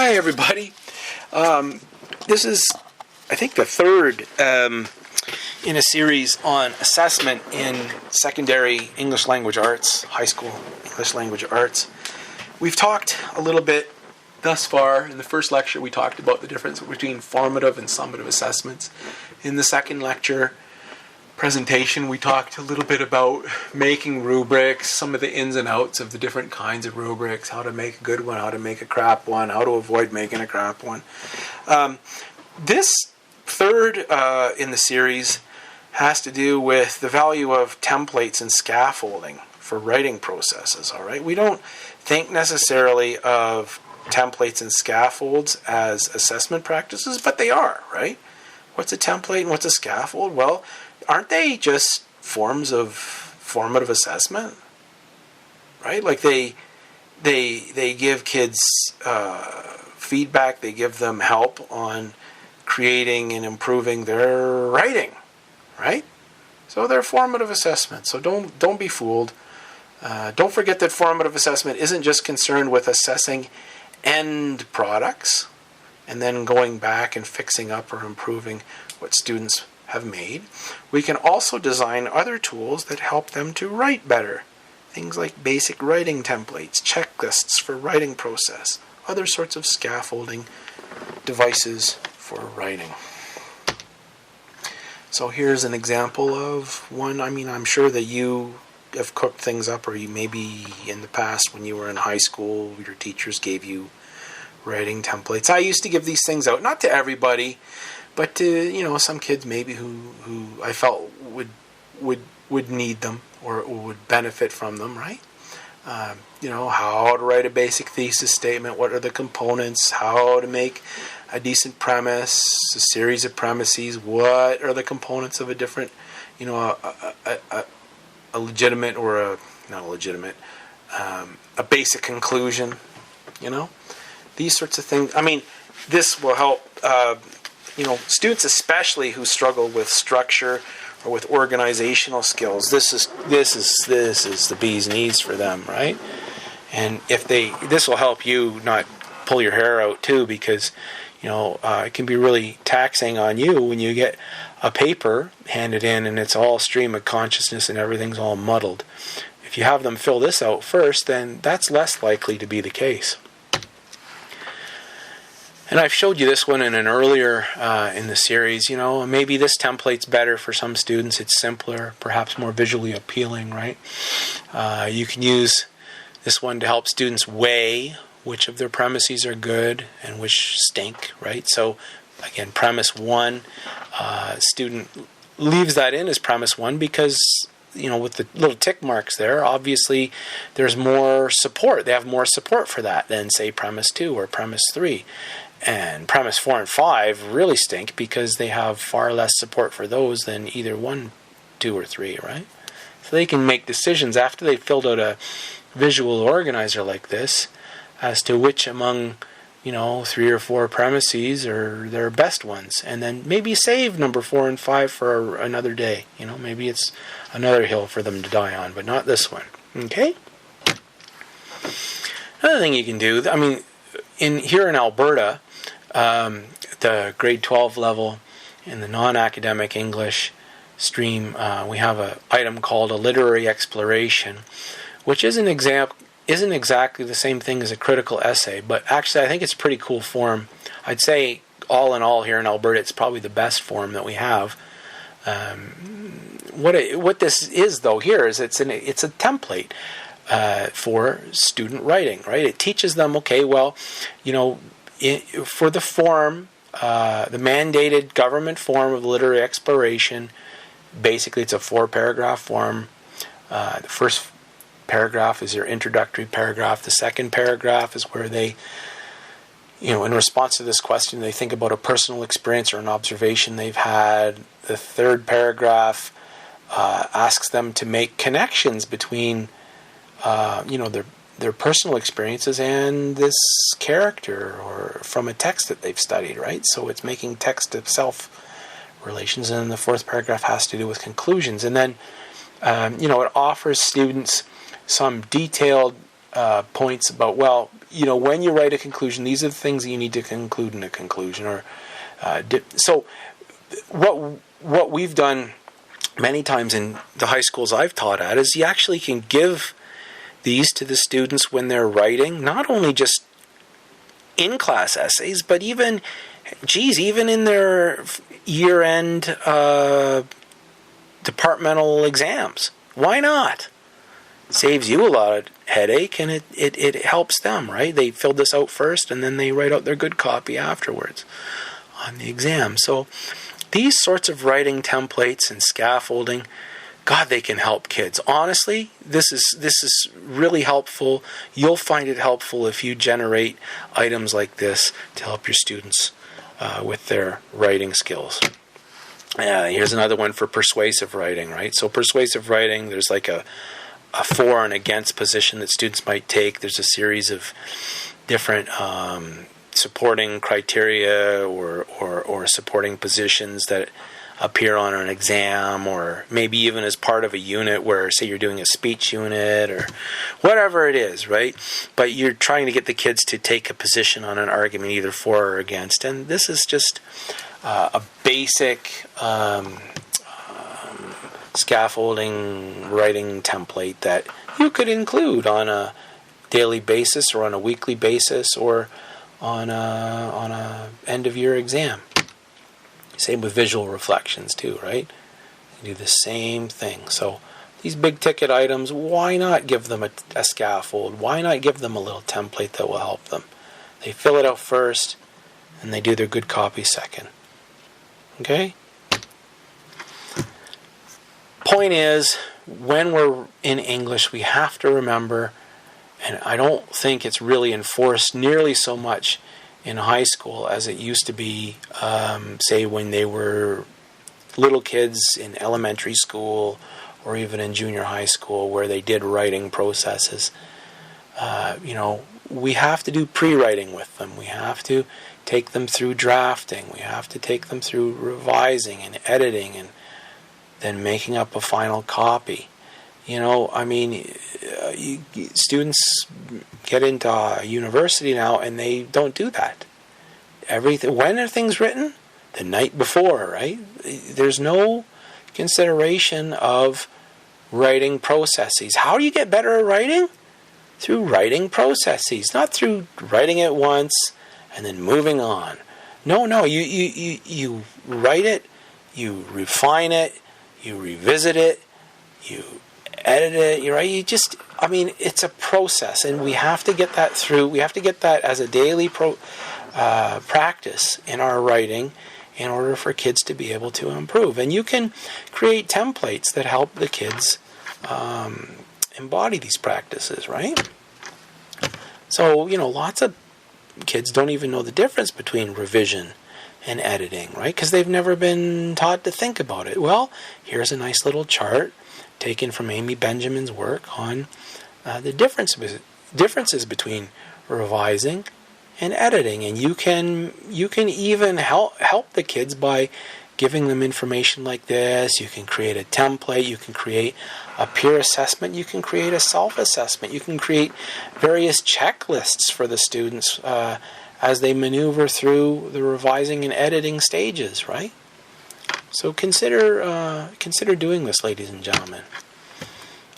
Hi, everybody. This is, I think, the third in a series on assessment in secondary English language arts, high school English language arts. We've talked a little bit thus far. In the first lecture, we talked about the difference between formative and summative assessments. In the second lecture presentation, we talked a little bit about making rubrics, some of the ins and outs of the different kinds of rubrics, how to make a good one, how to make a crap one, how to avoid making a crap one. This third in the series has to do with the value of templates and scaffolding for writing processes, all right? We don't think necessarily of templates and scaffolds as assessment practices, but they are, right? What's a template and what's a scaffold? Well, aren't they just forms of formative assessment? Right? Like they give kids feedback, they give them help on creating and improving their writing, right? So they're formative assessment. So don't be fooled. Don't forget that formative assessment isn't just concerned with assessing end products and then going back and fixing up or improving what students have made. We can also design other tools that help them to write better. Things like basic writing templates, checklists for writing process, other sorts of scaffolding devices for writing. So here's an example of one. I mean, I'm sure that you have cooked things up, or you maybe in the past when you were in high school, your teachers gave you writing templates. I used to give these things out, not to everybody, but to, some kids maybe who I felt would need them or would benefit from them, right? How to write a basic thesis statement, what are the components, how to make a decent premise, a series of premises, what are the components of a different, a legitimate or a, not a legitimate, a basic conclusion, these sorts of things. I mean, this will help students especially who struggle with structure or with organizational skills. This is the bee's knees for them, right? And this will help you not pull your hair out too, because it can be really taxing on you when you get a paper handed in and it's all stream of consciousness and everything's all muddled. If you have them fill this out first, then that's less likely to be the case. And I've showed you this one in an earlier in the series. Maybe this template's better for some students. It's simpler, perhaps more visually appealing, right? You can use this one to help students weigh which of their premises are good and which stink, right? So, again, premise 1, student leaves that in as premise 1 because, with the little tick marks there, obviously there's more support. They have more support for that than, say, premise 2 or premise 3. And premise 4 and 5 really stink because they have far less support for those than either 1, 2, or 3, right? So they can make decisions after they've filled out a visual organizer like this as to which among, 3 or 4 premises are their best ones. And then maybe save number 4 and 5 for another day. Maybe it's another hill for them to die on, but not this one. Okay? Another thing you can do, here in Alberta, the grade 12 level in the non-academic English stream, we have an item called a literary exploration, which isn't exactly the same thing as a critical essay, but actually I think it's a pretty cool form. I'd say all in all here in Alberta, it's probably the best form that we have. What this is though here is it's a template for student writing, right? It teaches them, for the form, the mandated government form of literary exploration, basically it's a 4-paragraph form. The first paragraph is your introductory paragraph. The second paragraph is where they, in response to this question, they think about a personal experience or an observation they've had. The third paragraph asks them to make connections between, their personal experiences and this character or from a text that they've studied, right? So it's making text itself relations. And then the fourth paragraph has to do with conclusions. And then, it offers students some detailed points about, when you write a conclusion, these are the things that you need to conclude in a conclusion. Or so what we've done many times in the high schools I've taught at is you actually can give these to the students when they're writing, not only just in-class essays, but even in their year-end departmental exams. Why not? It saves you a lot of headache, and it helps them, right? They filled this out first, and then they write out their good copy afterwards on the exam. So these sorts of writing templates and scaffolding, God, they can help kids. Honestly, this is really helpful. You'll find it helpful if you generate items like this to help your students with their writing skills. Here's another one for persuasive writing, right? So persuasive writing, there's like a for and against position that students might take. There's a series of different supporting criteria or supporting positions that appear on an exam, or maybe even as part of a unit where, say, you're doing a speech unit or whatever it is, right? But you're trying to get the kids to take a position on an argument, either for or against. And this is just a basic scaffolding writing template that you could include on a daily basis or on a weekly basis or on a end of year exam. Same with visual reflections too, right? You do the same thing. So these big ticket items, why not give them a scaffold? Why not give them a little template that will help them? They fill it out first and they do their good copy second. Okay? Point is, when we're in English, we have to remember, and I don't think it's really enforced nearly so much in high school as it used to be, say, when they were little kids in elementary school or even in junior high school where they did writing processes. We have to do pre-writing with them. We have to take them through drafting. We have to take them through revising and editing and then making up a final copy. Students get into university now and they don't do that. When are things written? The night before, right? There's no consideration of writing processes. How do you get better at writing? Through writing processes, not through writing it once and then moving on. No, you write it, you refine it, you revisit it, you edit it, right? It's a process, and we have to get that through. We have to get that as a daily practice in our writing in order for kids to be able to improve. And you can create templates that help the kids embody these practices, right? So, lots of kids don't even know the difference between revision and editing, right? Because they've never been taught to think about it. Well, here's a nice little chart taken from Amy Benjamin's work on the differences between revising and editing. And you can even help the kids by giving them information like this. You can create a template. You can create a peer assessment. You can create a self-assessment. You can create various checklists for the students as they maneuver through the revising and editing stages, right? So consider doing this, ladies and gentlemen.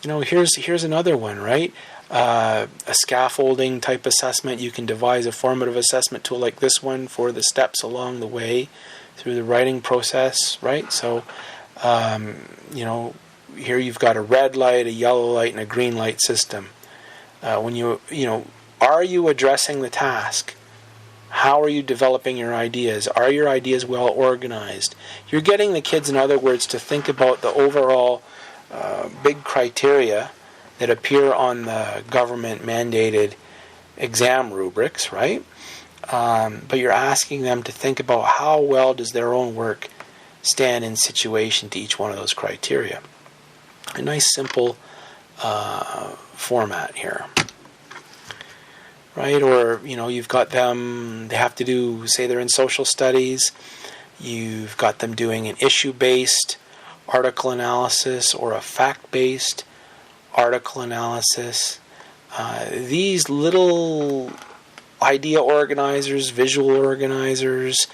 Here's another one, right? A scaffolding type assessment. You can devise a formative assessment tool like this one for the steps along the way through the writing process, right? So, here you've got a red light, a yellow light, and a green light system. Are you addressing the task? How are you developing your ideas? Are your ideas well organized? You're getting the kids, in other words, to think about the overall big criteria that appear on the government-mandated exam rubrics, right? But you're asking them to think about how well does their own work stand in situation to each one of those criteria. A nice, simple format here. Right? Or, you've got them, they have to do, say they're in social studies, you've got them doing an issue-based article analysis or a fact-based article analysis. These little idea organizers, visual organizers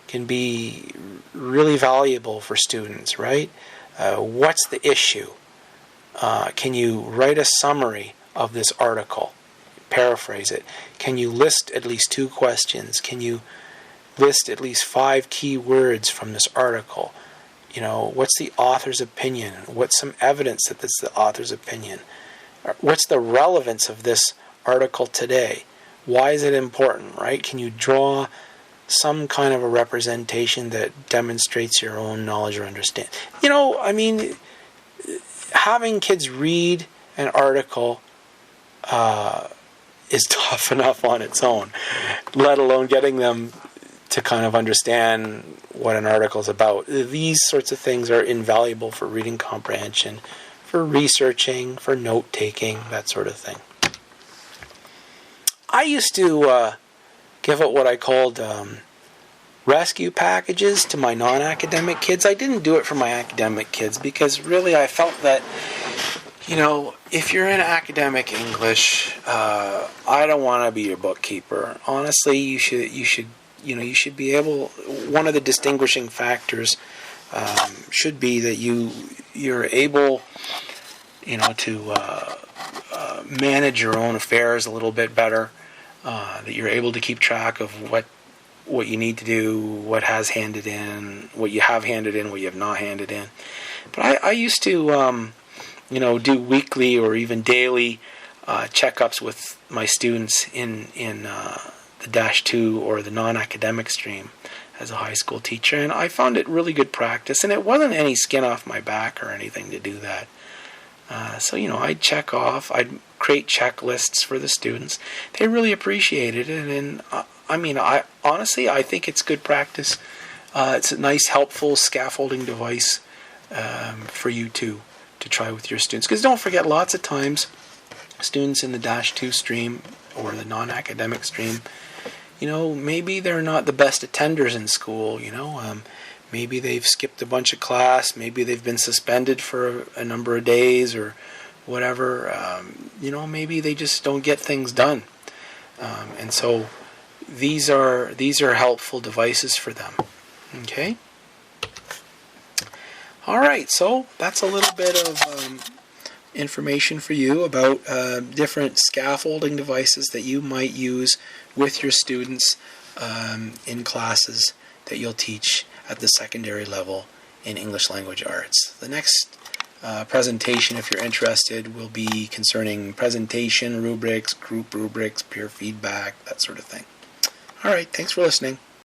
can be really valuable for students, right? What's the issue? Can you write a summary of this article? Paraphrase it. Can you list at least 2 questions? Can you list at least 5 key words from this article? What's the author's opinion? What's some evidence that it's the author's opinion? What's the relevance of this article today? Why is it important, right? Can you draw some kind of a representation that demonstrates your own knowledge or understanding? Having kids read an article is tough enough on its own, let alone getting them to kind of understand what an article is about. These sorts of things are invaluable for reading comprehension, for researching, for note-taking, that sort of thing. I used to give out what I called rescue packages to my non-academic kids. I didn't do it for my academic kids because really I felt that, if you're in academic English, I don't want to be your bookkeeper. Honestly, you should be able. One of the distinguishing factors should be that you're able, to manage your own affairs a little bit better. That you're able to keep track of what you need to do, what has handed in, what you have handed in, what you have not handed in. But I used to, do weekly or even daily checkups with my students in the -2 or the non-academic stream as a high school teacher, and I found it really good practice, and it wasn't any skin off my back or anything to do that. I'd check off, I'd create checklists for the students. They really appreciated it, and I honestly think it's good practice. It's a nice, helpful scaffolding device for you to try with your students. Because don't forget, lots of times, students in the -2 stream or the non-academic stream, maybe they're not the best attenders in school, maybe they've skipped a bunch of class, maybe they've been suspended for a number of days or whatever, maybe they just don't get things done. And so these are helpful devices for them. Okay? All right, so that's a little bit of information for you about different scaffolding devices that you might use with your students in classes that you'll teach at the secondary level in English language arts. The next presentation, if you're interested, will be concerning presentation rubrics, group rubrics, peer feedback, that sort of thing. All right, thanks for listening.